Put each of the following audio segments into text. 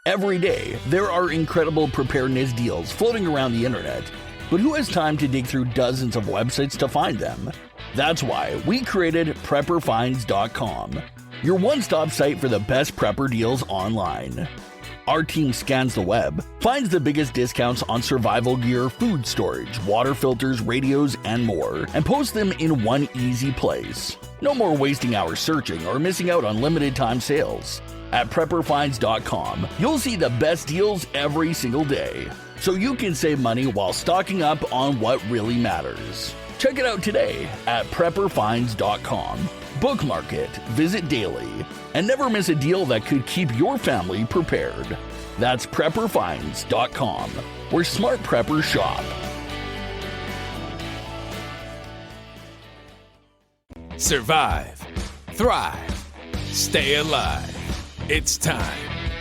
Every day, there are incredible preparedness deals floating around the internet, but who has time to dig through dozens of websites to find them? That's why we created preparedness.com, your one-stop site for the best prepper deals online. Our team scans the web, finds the biggest discounts on survival gear, food storage, water filters, radios, and more, and posts them in one easy place. No more wasting hours searching or missing out on limited time sales. At prepperfinds.com, you'll see the best deals every single day, so you can save money while stocking up on what really matters. Check it out today at prepperfinds.com. Bookmark it, visit daily, and never miss a deal that could keep your family prepared. That's prepperfinds.com, where smart preppers shop. Survive, thrive, stay alive. It's time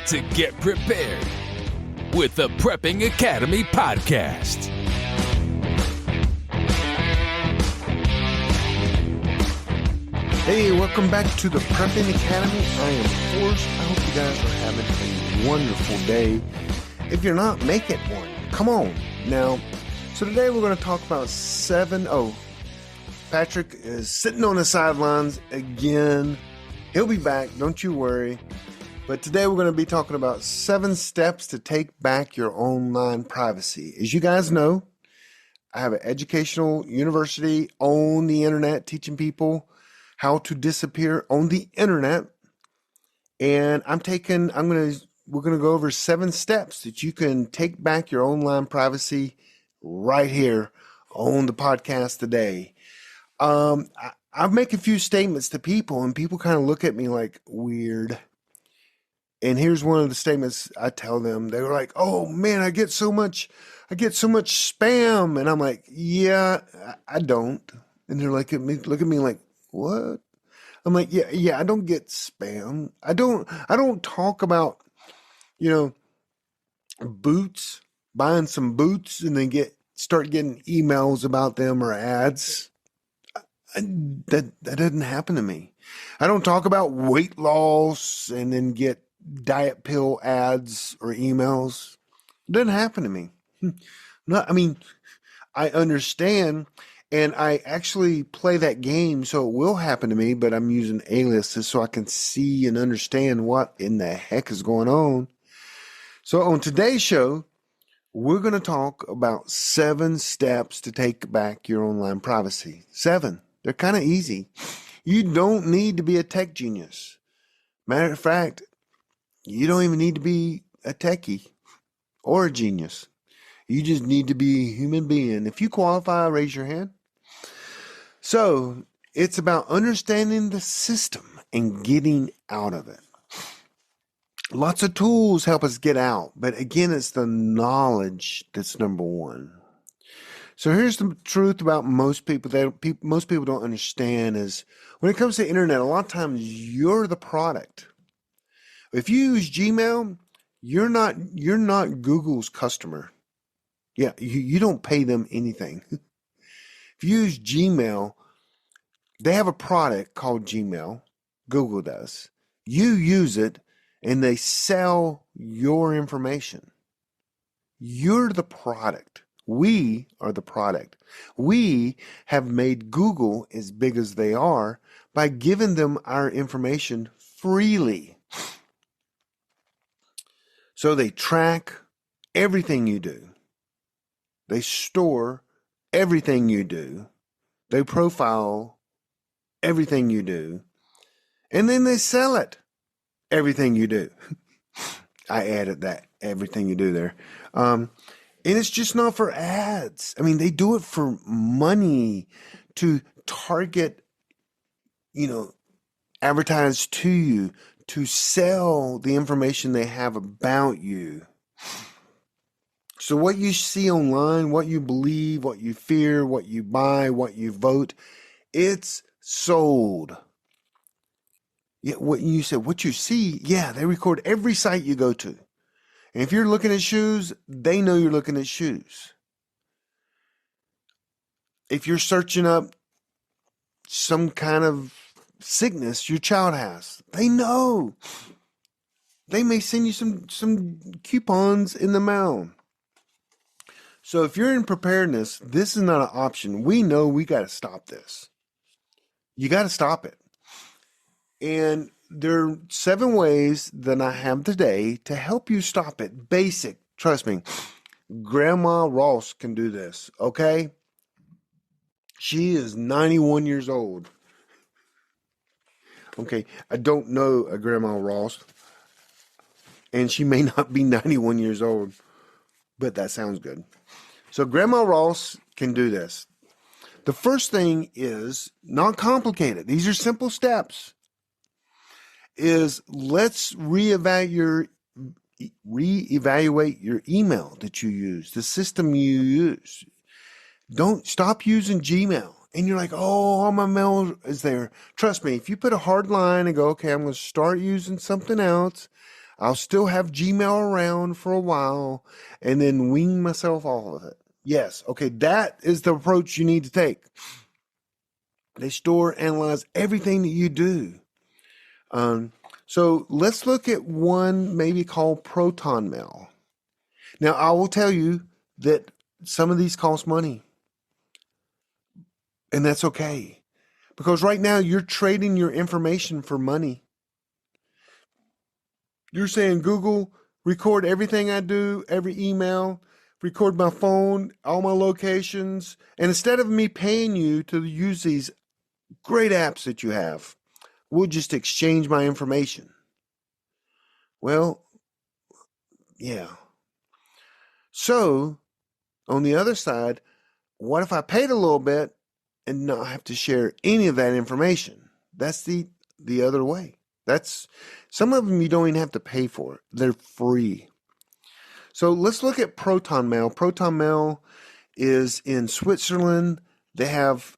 to get prepared with the Prepping Academy podcast. Hey, welcome back to the Prepping Academy. I am Forrest. I hope you guys are having a wonderful day. If you're not, make it one. Come on. Now, so today we're going to talk about Patrick is sitting on the sidelines again. He'll be back, don't you worry. But today we're going to be talking about 7 steps to take back your online privacy. As you guys know, I have an educational university on the internet teaching people how to disappear on the internet. And we're going to go over 7 steps that you can take back your online privacy right here on the podcast today. I'll make a few statements to people and people kind of look at me like weird. And here's one of the statements I tell them. They were like, "Oh man, I get so much spam." And I'm like, "Yeah, I don't." And they're like, look at me like, "What?" I'm like, yeah, I don't get spam. I don't talk about, boots, buying some boots and then start getting emails about them or ads. That doesn't happen to me. I don't talk about weight loss and then get diet pill ads or emails. It doesn't happen to me. I understand, and I actually play that game, so it will happen to me, but I'm using aliases so I can see and understand what in the heck is going on. So on today's show, we're going to talk about 7 steps to take back your online privacy. 7. They're kind of easy. You don't need to be a tech genius. Matter of fact, you don't even need to be a techie or a genius. You just need to be a human being. If you qualify, raise your hand. So it's about understanding the system and getting out of it. Lots of tools help us get out, but again, it's the knowledge that's number one. So here's the truth about most people that most people don't understand is when it comes to internet, a lot of times you're the product. If you use Gmail, you're not Google's customer. Yeah, you don't pay them anything. If you use Gmail, they have a product called Gmail. Google does. You use it and they sell your information. You're the product. We are the product. We have made Google as big as they are by giving them our information freely. So they track everything you do. They store everything you do. They profile everything you do. And then they sell it. Everything you do. I added that, everything you do there. And it's just not for ads. I mean, they do it for money to target, advertise to you, to sell the information they have about you. So what you see online, what you believe, what you fear, what you buy, what you vote, it's sold. Yeah, what you said, what you see, yeah, they record every site you go to. And if you're looking at shoes, they know you're looking at shoes. If you're searching up some kind of sickness your child has, they know. they may send you some coupons in the mail. So if you're in preparedness, this is not an option. We know we got to stop this. You got to stop it. And there are 7 ways that I have today to help you stop it. Basic. Trust me. Grandma Ross can do this, okay? She is 91 years old. Okay, I don't know a Grandma Ross, and she may not be 91 years old, but that sounds good. So Grandma Ross can do this. The first thing is not complicated. These are simple steps. Is let's reevaluate your email that you use, the system you use. Don't stop using Gmail. And you're like, oh, all my mail is there. Trust me, if you put a hard line and go, okay, I'm going to start using something else, I'll still have Gmail around for a while and then wean myself off of it. Yes, okay, that is the approach you need to take. They store, analyze everything that you do. So let's look at one maybe called Proton Mail. Now, I will tell you that some of these cost money. And that's okay. Because right now you're trading your information for money. You're saying, Google, record everything I do, every email, record my phone, all my locations. And instead of me paying you to use these great apps that you have, we'll just exchange my information. Well, yeah. So, on the other side, what if I paid a little bit and not have to share any of that information? That's the other way. That's some of them you don't even have to pay for. They're free. So let's look at Proton Mail. Proton Mail is in Switzerland. They have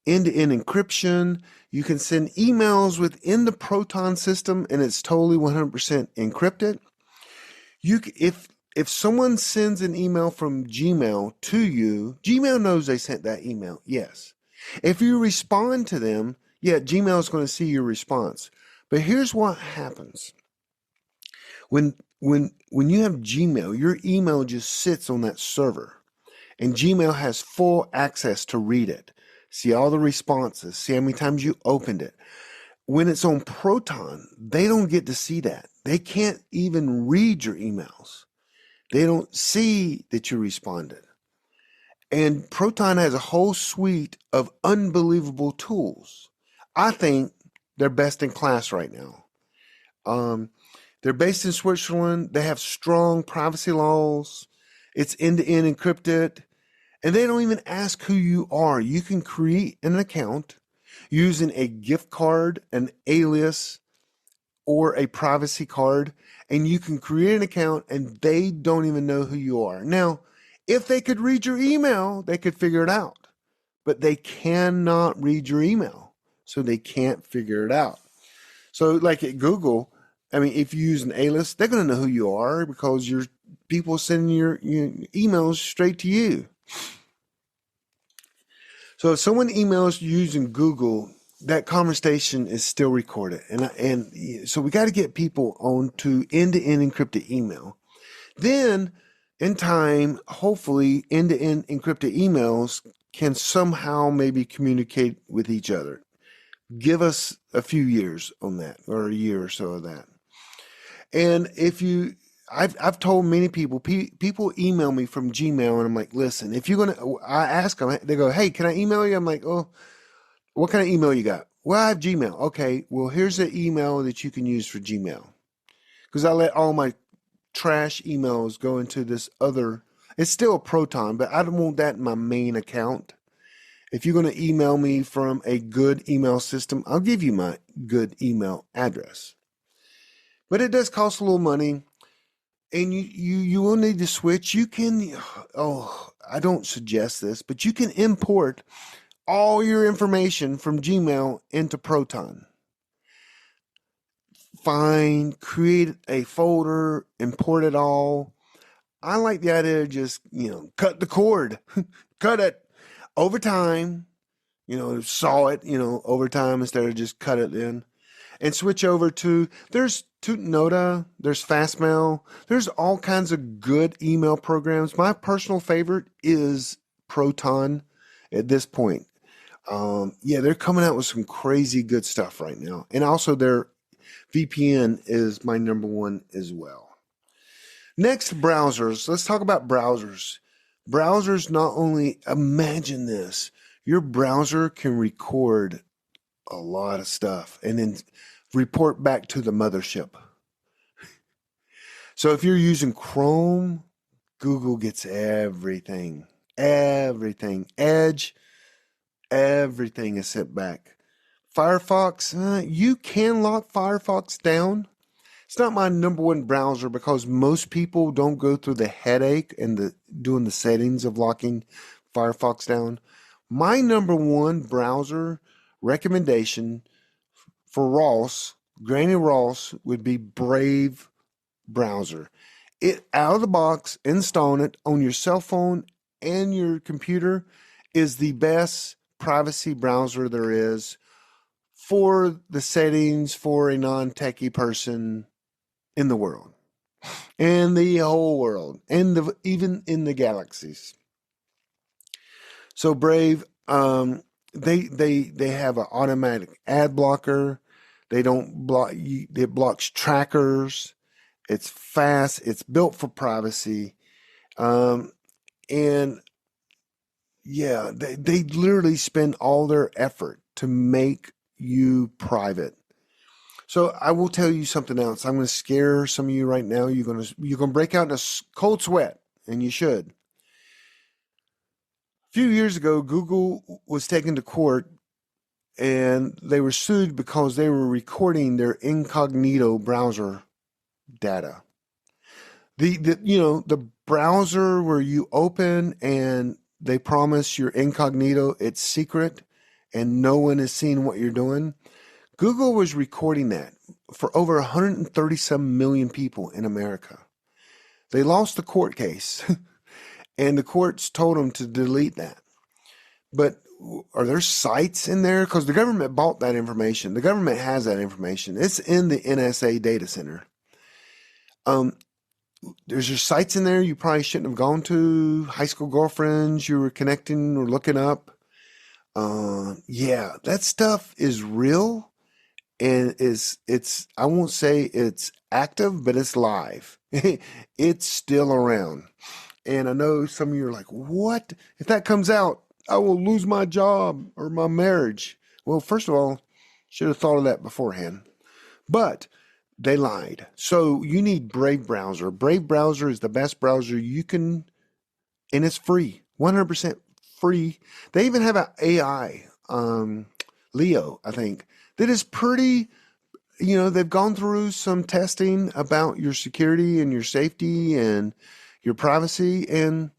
end-to-end encryption. You can send emails within the Proton system, and it's totally 100% encrypted. If someone sends an email from Gmail to you, Gmail knows they sent that email, yes. If you respond to them, yeah, Gmail is going to see your response. But here's what happens. When you have Gmail, your email just sits on that server. And Gmail has full access to read it, see all the responses, see how many times you opened it. When it's on Proton, they don't get to see that. They can't even read your emails. They don't see that you responded. And Proton has a whole suite of unbelievable tools. I think they're best in class right now. They're based in Switzerland. They have strong privacy laws. It's end-to-end encrypted. And they don't even ask who you are. You can create an account using a gift card, an alias, or a privacy card, and you can create an account and they don't even know who you are. Now, if they could read your email, they could figure it out, but they cannot read your email, so they can't figure it out. So like at Google, I mean, if you use an alias, they're going to know who you are because your people sending your emails straight to you. So if someone emails you using Google, that conversation is still recorded. And so we got to get people on to end-to-end encrypted email. Then in time, hopefully end-to-end encrypted emails can somehow maybe communicate with each other. Give us a few years on that, or a year or so of that. And I've told many people email me from Gmail, and I'm like, listen, I ask them, they go, hey, can I email you? I'm like, oh, what kind of email you got? Well, I have Gmail. Okay, well, here's the email that you can use for Gmail. Because I let all my trash emails go into this other, it's still a Proton, but I don't want that in my main account. If you're going to email me from a good email system, I'll give you my good email address. But it does cost a little money, and you will need to switch. You can, I don't suggest this, but you can import all your information from Gmail into Proton. Find, create a folder, import it all. I like the idea of just, cut the cord, cut it over time, saw it, over time instead of just cut it in, and switch over to, there's Tutnota, there's Fastmail, there's all kinds of good email programs. My personal favorite is Proton at this point. They're coming out with some crazy good stuff right now. And also their VPN is my number one as well. Next, browsers. Let's talk about browsers. Browsers not only, imagine this, your browser can record a lot of stuff and then report back to the mothership. So if you're using Chrome, Google gets everything. Everything. Edge, everything is sent back. Firefox, you can lock Firefox down. It's not my number one browser because most people don't go through the headache and doing the settings of locking Firefox down. My number one browser recommendation for Ross, Granny Ross, would be Brave browser. It out of the box, installing it on your cell phone and your computer is the best privacy browser there is for the settings for a non-techie person in the world, and the whole world, and even in the galaxies. So Brave, they have an automatic ad blocker. They don't block. It blocks trackers. It's fast. It's built for privacy, and yeah, they literally spend all their effort to make you private. So I will tell you something else. I'm going to scare some of you right now. You're going to break out in a cold sweat, and you should. A few years ago, Google was taken to court, and they were sued because they were recording their incognito browser data. The browser where you open and they promise your incognito, it's secret, and no one is seeing what you're doing. Google was recording that for over 137 million people in America. They lost the court case, and the courts told them to delete that. But are there sites in there? Because the government bought that information. The government has that information. It's in the NSA data center. There's your sites in there you probably shouldn't have gone to, high school girlfriends you were connecting or looking up. That stuff is real. And it's I won't say it's active, but it's live. It's still around. And I know some of you are like, what? If that comes out, I will lose my job or my marriage. Well, first of all, should have thought of that beforehand. But they lied. So you need Brave browser. Brave browser is the best browser you can, and it's free, 100% free. They even have an AI, Leo, I think. That is pretty, they've gone through some testing about your security and your safety and your privacy, and,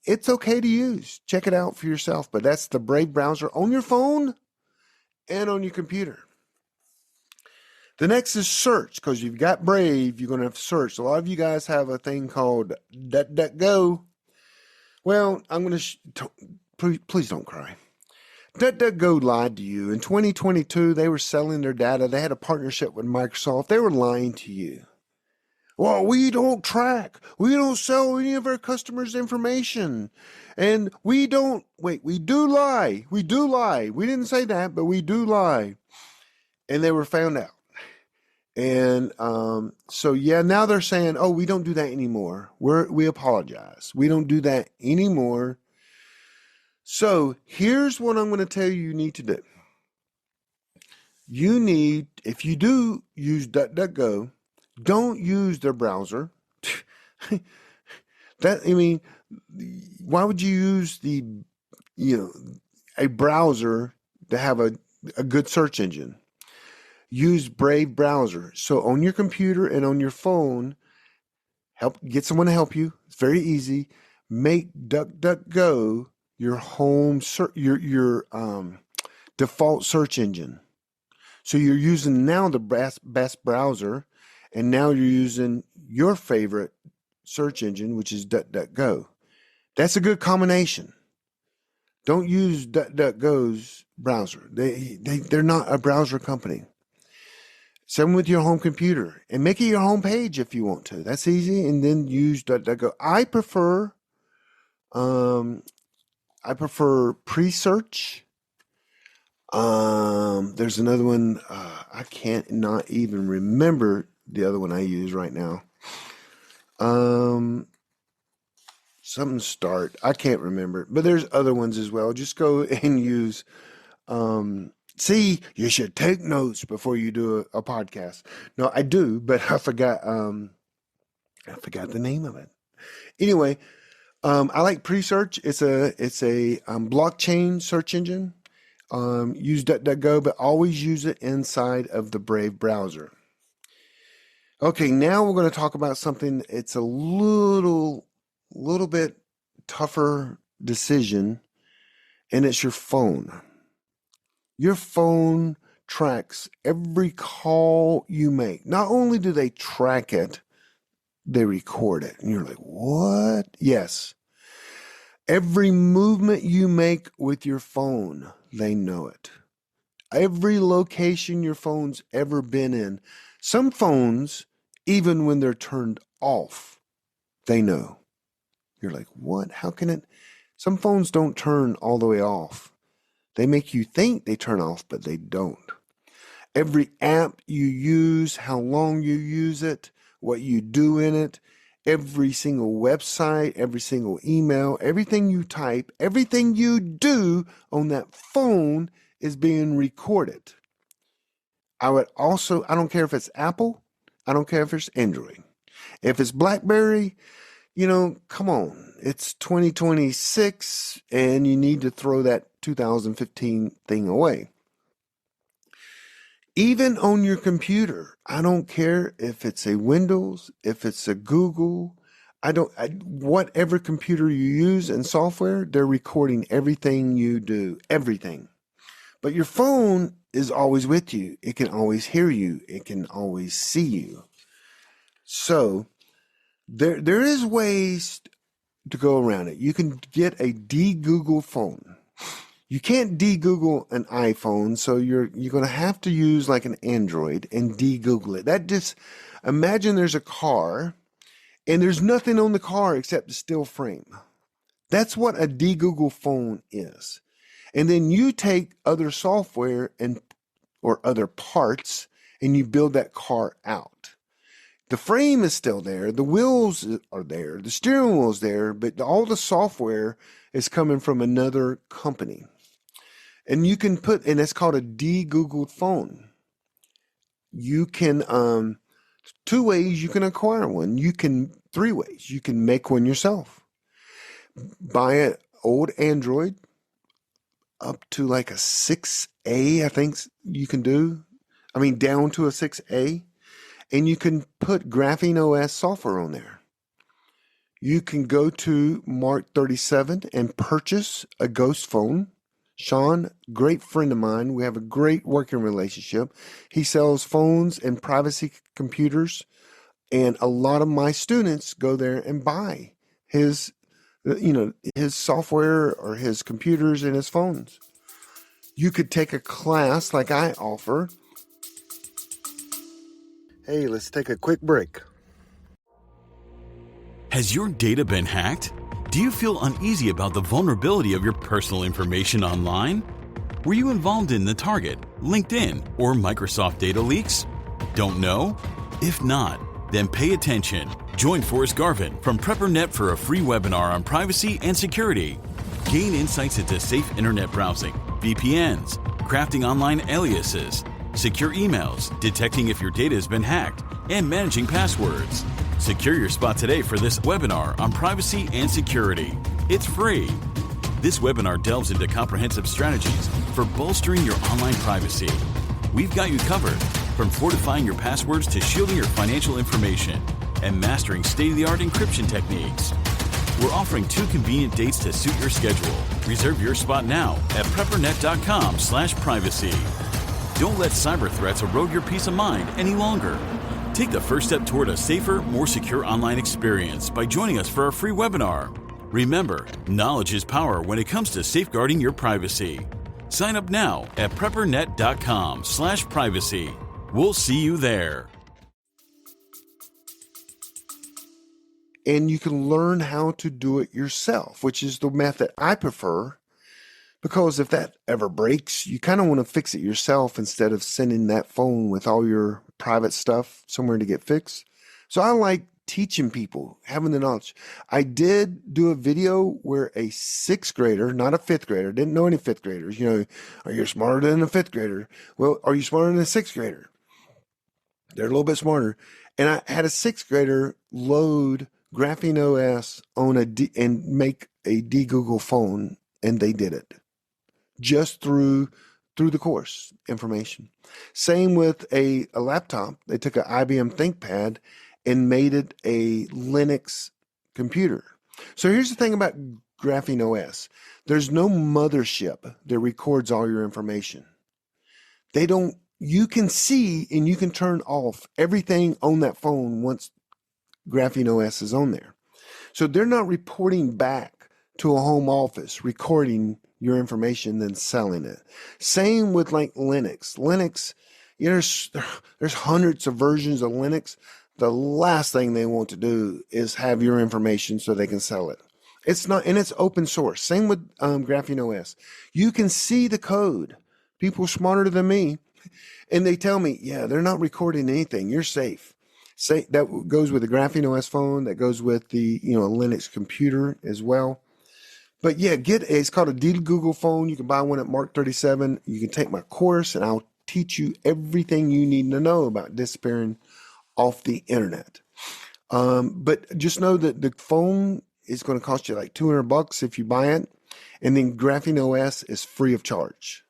it's okay to use. Check it out for yourself. But that's the Brave browser on your phone and on your computer. The next is search, because you've got Brave, you're going to have to search. A lot of you guys have a thing called DuckDuckGo. Well, I'm going to, please don't cry. DuckDuckGo lied to you. In 2022, they were selling their data. They had a partnership with Microsoft. They were lying to you. Well, we don't track. We don't sell any of our customers' information. And we do lie. We do lie. We didn't say that, but we do lie. And they were found out. And now they're saying, oh, we don't do that anymore. We apologize. We don't do that anymore. So here's what I'm going to tell you need to do. If you do use DuckDuckGo, don't use their browser. Why would you use a browser to have a good search engine? Use Brave browser. So on your computer and on your phone, get someone to help you. It's very easy. Make DuckDuckGo your home your default search engine. So you're using now the best browser, and now you're using your favorite search engine, which is DuckDuckGo. That's a good combination. Don't use DuckDuckGo's browser. They're not a browser company. Send them with your home computer and make it your home page if you want to. That's easy. And then use DuckDuckGo. I prefer pre-search. There's another one. I can't not even remember the other one I use right now. Something start. I can't remember, but there's other ones as well. Just go and use, see, you should take notes before you do a podcast. No, I do, but I forgot the name of it. Anyway, I like Presearch. It's a blockchain search engine. Use DuckDuckGo, but always use it inside of the Brave browser. Okay, now we're going to talk about something. It's a little bit tougher decision, and it's your phone. Your phone tracks every call you make. Not only do they track it, they record it. And you're like, what? Yes. Every movement you make with your phone, they know it. Every location your phone's ever been in. Some phones, even when they're turned off, they know. You're like, what? How can it? Some phones don't turn all the way off. They make you think they turn off, but they don't. Every app you use, how long you use it, what you do in it, every single website, every single email, everything you type, everything you do on that phone is being recorded. I don't care if it's Apple. I don't care if it's Android. If it's BlackBerry, come on. It's 2026 and you need to throw that 2015 thing away. Even on your computer, I don't care if it's a Windows, if it's a Google, whatever computer you use and software, they're recording everything you do, everything. But your phone is always with you. It can always hear you. It can always see you. So there is ways to go around it. You can get a de-Google phone. You can't de-Google an iPhone, so you're going to have to use like an Android and de-Google it. Imagine there's a car and there's nothing on the car except the still frame. That's what a de-Google phone is. And then you take other software or other parts and you build that car out. The frame is still there. The wheels are there. The steering wheel is there, but all the software is coming from another company. And you can and it's called a de-Googled phone. You can, 2 ways you can acquire one. 3 ways. You can make one yourself. Buy an old Android up to like a 6A, I think you can do. Down to a 6A. And you can put Graphene OS software on there. You can go to Mark 37 and purchase a ghost phone. Sean, great friend of mine. We have a great working relationship. He sells phones and privacy computers. And a lot of my students go there and buy his software or his computers and his phones. You could take a class like I offer. Hey, let's take a quick break. Has your data been hacked? Do you feel uneasy about the vulnerability of your personal information online? Were you involved in the Target, LinkedIn, or Microsoft data leaks? Don't know? If not, then pay attention. Join Forrest Garvin from PrepperNet for a free webinar on privacy and security. Gain insights into safe internet browsing, VPNs, crafting online aliases, secure emails, detecting if your data has been hacked, and managing passwords. Secure your spot today for this webinar on privacy and security. It's free. This webinar delves into comprehensive strategies for bolstering your online privacy. We've got you covered, from fortifying your passwords to shielding your financial information and mastering state-of-the-art encryption techniques. We're offering 2 convenient dates to suit your schedule. Reserve your spot now at preppernet.com/privacy. Don't let cyber threats erode your peace of mind any longer. Take the first step toward a safer, more secure online experience by joining us for our free webinar. Remember, knowledge is power when it comes to safeguarding your privacy. Sign up now at preppernet.com/privacy. We'll see you there. And you can learn how to do it yourself, which is the method I prefer, because if that ever breaks, you kind of want to fix it yourself instead of sending that phone with all your private stuff somewhere to get fixed. So I like teaching people, having the knowledge. I did do a video where a sixth grader, not a fifth grader, didn't know any fifth graders. Are you smarter than a fifth grader? Well, are you smarter than a sixth grader? They're a little bit smarter. And I had a sixth grader load Graphene OS on and make a Google phone, and they did it just through the course information. Same with a laptop. They took an IBM ThinkPad and made it a Linux computer. So here's the thing about Graphene OS. There's no mothership that records all your information. You can see and you can turn off everything on that phone once Graphene OS is on there. So they're not reporting back to a home office, recording your information, then selling it. Same with like Linux. Linux, there's hundreds of versions of Linux. The last thing they want to do is have your information so they can sell it. It's not, and it's open source. Same with Graphene OS. You can see the code. People smarter than me, and they tell me, yeah, they're not recording anything. You're safe. Say that goes with the Graphene OS phone. That goes with the Linux computer as well. But yeah, it's called a Google phone. You can buy one at Mark 37. You can take my course, and I'll teach you everything you need to know about disappearing off the internet. But just know that the phone is going to cost you like $200 if you buy it, and then Graphene OS is free of charge.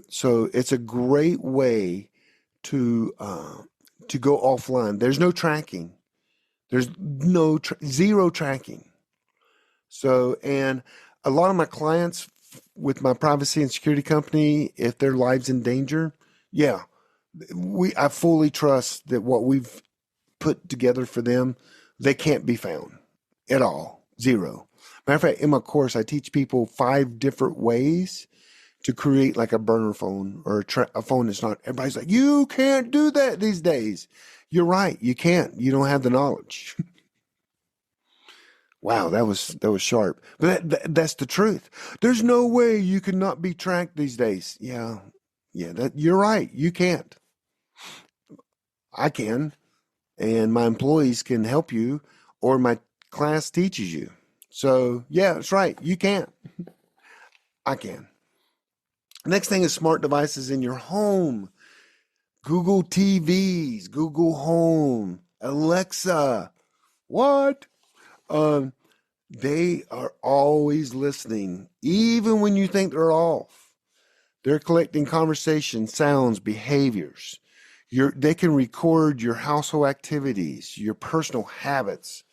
So it's a great way to go offline. There's no tracking. There's zero tracking. So, and a lot of my clients with my privacy and security company, if their lives in danger, I fully trust that what we've put together for them, they can't be found at all. Zero. Matter of fact, in my course, I teach people 5 different ways to create like a burner phone or a phone that's not, everybody's like, you can't do that these days. You're right. You can't. You don't have the knowledge. Wow, that was sharp. But that's the truth. There's no way you can not be tracked these days. Yeah, you're right. You can't. I can, and my employees can help you, or my class teaches you. So yeah, that's right. You can't. I can. Next thing is smart devices in your home. Google TVs, Google Home, Alexa. What? They are always listening, even when you think they're off. They're collecting conversation, sounds, behaviors. They can record your household activities, your personal habits,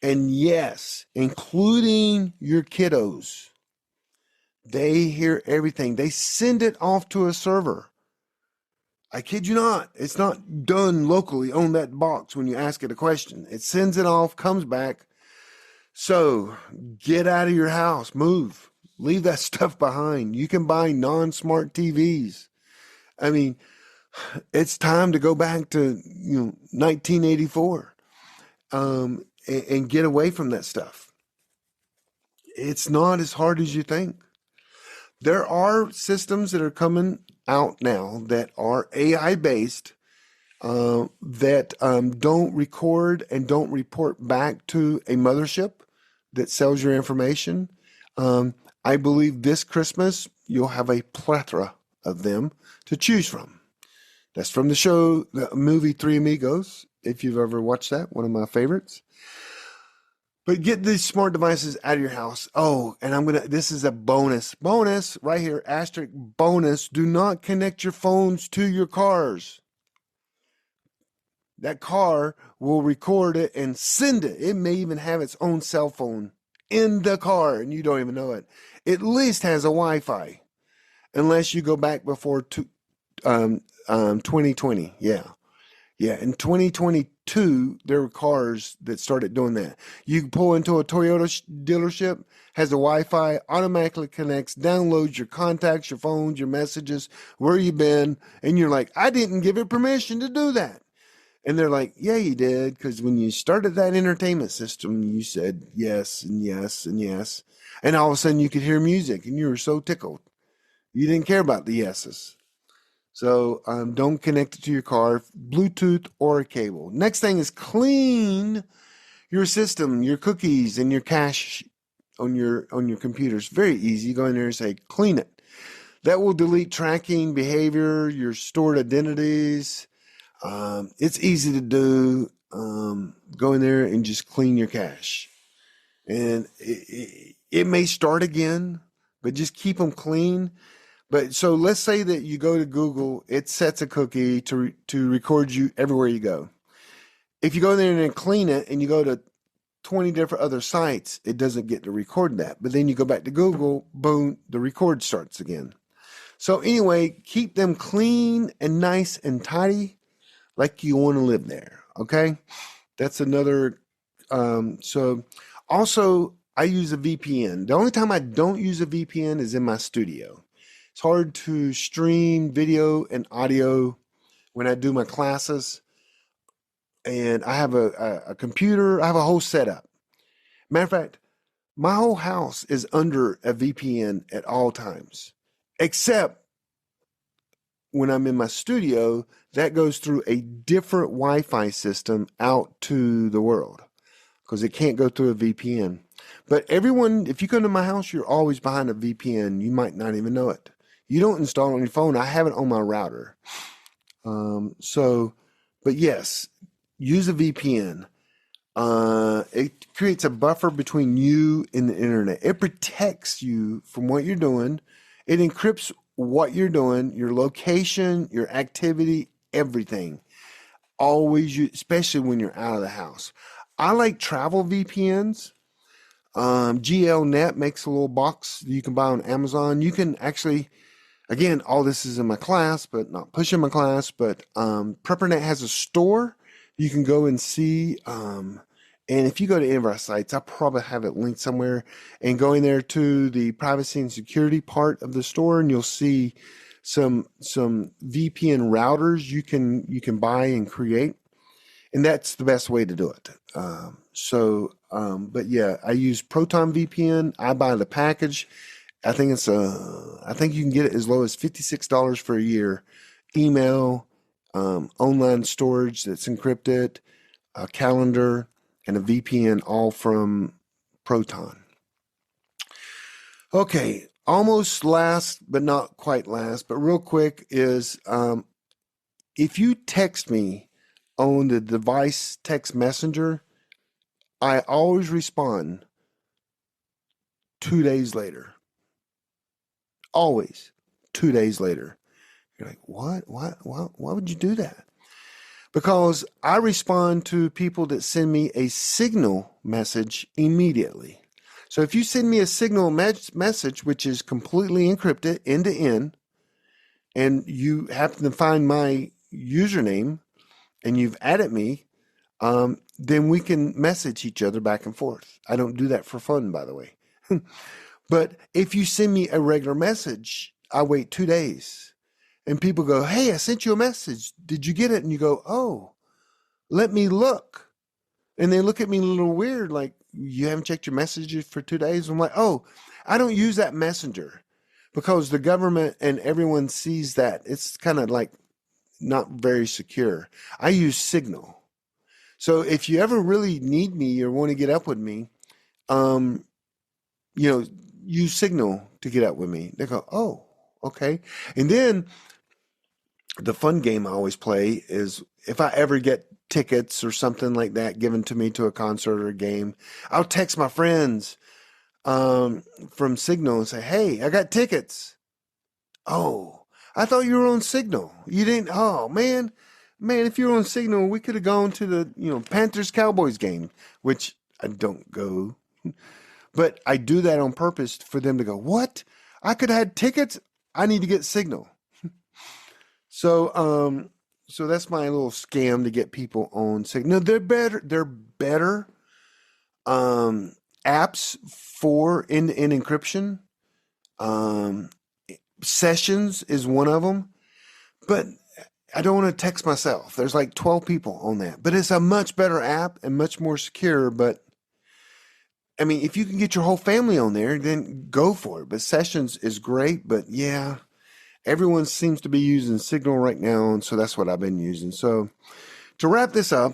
and yes, including your kiddos. They hear everything. They send it off to a server. I kid you not. It's not done locally on that box when you ask it a question. It sends it off, comes back. So get out of your house, move, leave that stuff behind. You can buy non-smart TVs. I mean, it's time to go back to 1984 and get away from that stuff. It's not as hard as you think. There are systems that are coming out now that are AI-based that don't record and don't report back to a mothership that sells your information. I believe this Christmas you'll have a plethora of them to choose from. That's from the movie Three Amigos, if you've ever watched that, one of my favorites. But get these smart devices out of your house. Oh, and this is a bonus right here, asterisk bonus. Do not connect your phones to your cars. That car will record it and send it. It may even have its own cell phone in the car and you don't even know it. At least has a Wi-Fi, unless you go back before 2020. Yeah. Yeah, in 2022, there were cars that started doing that. You can pull into a Toyota dealership, has a Wi-Fi, automatically connects, downloads your contacts, your phones, your messages, where you've been, and you're like, I didn't give it permission to do that. And they're like, yeah, you did, because when you started that entertainment system, you said yes and yes and yes. And all of a sudden you could hear music, and you were so tickled. You didn't care about the yeses. So don't connect it to your car, Bluetooth or a cable. Next thing is clean your system, your cookies, and your cache on your computers. Very easy. You go in there and say clean it. That will delete tracking behavior, your stored identities. It's easy to do. Go in there and just clean your cache. And it may start again, but just keep them clean. But so let's say that you go to Google, it sets a cookie to record you everywhere you go. If you go there and clean it and you go to 20 different other sites, it doesn't get to record that. But then you go back to Google, boom, the record starts again. So anyway, keep them clean and nice and tidy like you want to live there, okay? That's another, so also I use a VPN. The only time I don't use a VPN is in my studio. It's hard to stream video and audio when I do my classes. And I have a computer. I have a whole setup. Matter of fact, my whole house is under a VPN at all times, except when I'm in my studio, that goes through a different Wi-Fi system out to the world because it can't go through a VPN. But everyone, if you come to my house, you're always behind a VPN. You might not even know it. You don't install it on your phone. I have it on my router. But yes, use a VPN. It creates a buffer between you and the internet. It protects you from what you're doing. It encrypts what you're doing, your location, your activity, everything. Always, especially when you're out of the house. I like travel VPNs. GLNet makes a little box you can buy on Amazon. You can actually, again, all this is in my class, but not pushing my class, but PrepperNet has a store. You can go and see, and if you go to any of our sites, I probably have it linked somewhere, and go in there to the privacy and security part of the store, and you'll see some VPN routers you can buy and create, and that's the best way to do it. But yeah, I use Proton VPN. I buy the package. I think you can get it as low as $56 for a year. Email, online storage that's encrypted, a calendar, and a VPN, all from Proton. Okay, almost last, but not quite last, but real quick is if you text me on the device text messenger, I always respond 2 days later. Always 2 days later. You're like, what? Why would you do that? Because I respond to people that send me a signal message immediately. So if you send me a signal message, which is completely encrypted end to end, and you happen to find my username and you've added me, then we can message each other back and forth. I don't do that for fun, by the way. But if you send me a regular message, I wait 2 days. And people go, hey, I sent you a message. Did you get it? And you go, oh, let me look. And they look at me a little weird, like, you haven't checked your messages for 2 days? I'm like, oh, I don't use that messenger because the government and everyone sees that. It's kind of like not very secure. I use Signal. So if you ever really need me or want to get up with me, use Signal to get up with me. They go, oh, okay. And then the fun game I always play is if I ever get tickets or something like that given to me to a concert or a game, I'll text my friends from Signal and say, hey, I got tickets. Oh, I thought you were on Signal. You didn't. Oh, man, if you were on Signal, we could have gone to the Panthers Cowboys game, which I don't go. But I do that on purpose for them to go, what? I could have had tickets? I need to get Signal. So that's my little scam to get people on. No, they're better. They're better apps for end-to-end encryption. Sessions is one of them, but I don't want to text myself. There's like 12 people on that, but it's a much better app and much more secure. But I mean, if you can get your whole family on there, then go for it. But Sessions is great, but yeah, everyone seems to be using Signal right now, and so that's what I've been using. So to wrap this up,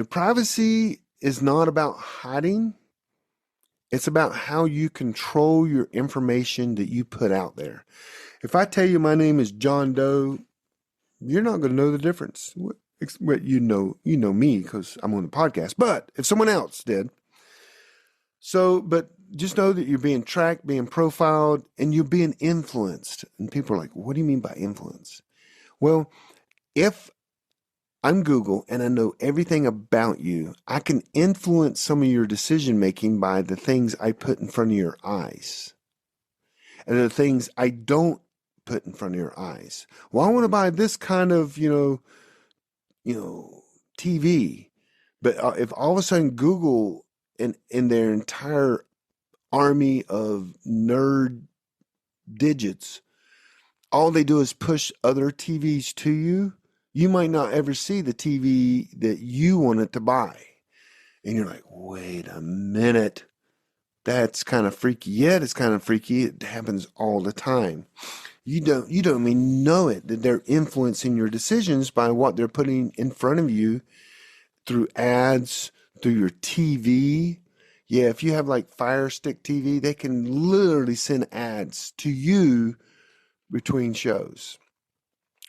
privacy is not about hiding. It's about how you control your information that you put out there. If I tell you my name is John Doe, you're not going to know the difference. You know me because I'm on the podcast. But if someone else did, but just know that you're being tracked, being profiled, and you're being influenced. And people are like, what do you mean by influence? Well, if I'm Google and I know everything about you, I can influence some of your decision making by the things I put in front of your eyes and the things I don't put in front of your eyes. Well, I want to buy this kind of, TV. But if all of a sudden Google in their entire army of nerd digits, all they do is push other TVs to you, you might not ever see the TV that you wanted to buy. And you're like, wait a minute. That's kind of freaky. Yeah, it's kind of freaky. It happens all the time. You don't even know it, that they're influencing your decisions by what they're putting in front of you through ads, through your TV. Yeah, if you have like Fire Stick TV, they can literally send ads to you between shows.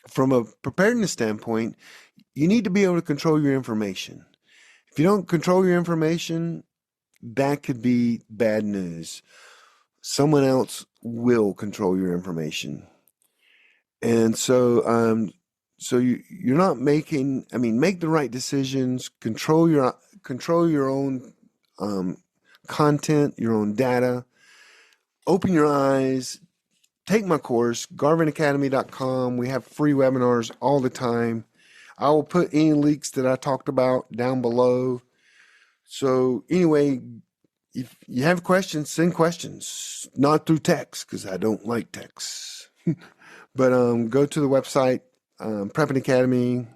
From a preparedness standpoint, you need to be able to control your information. If you don't control your information, that could be bad news. Someone else will control your information. And so you're not making, make the right decisions, control your own content, your own data, open your eyes. Take my course, garvinacademy.com. We have free webinars all the time. I will put any links that I talked about down below. So anyway, if you have questions, send questions. Not through text, because I don't like text. But go to the website, Prepping Academy,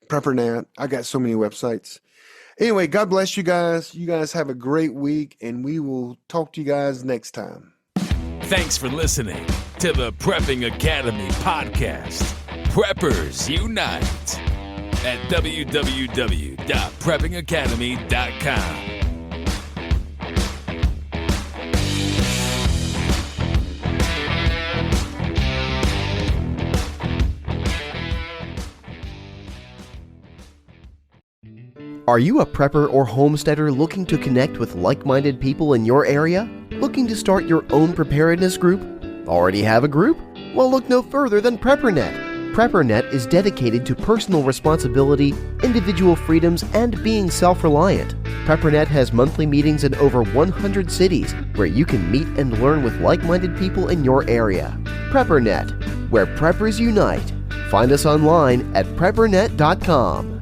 PrepperNet. I got so many websites. Anyway, God bless you guys. You guys have a great week, and we will talk to you guys next time. Thanks for listening to the Prepping Academy podcast. Preppers Unite at www.preppingacademy.com. Are you a prepper or homesteader looking to connect with like-minded people in your area? Looking to start your own preparedness group? Already have a group? Well, look no further than PrepperNet. PrepperNet is dedicated to personal responsibility, individual freedoms, and being self-reliant. PrepperNet has monthly meetings in over 100 cities where you can meet and learn with like-minded people in your area. PrepperNet, where preppers unite. Find us online at preppernet.com.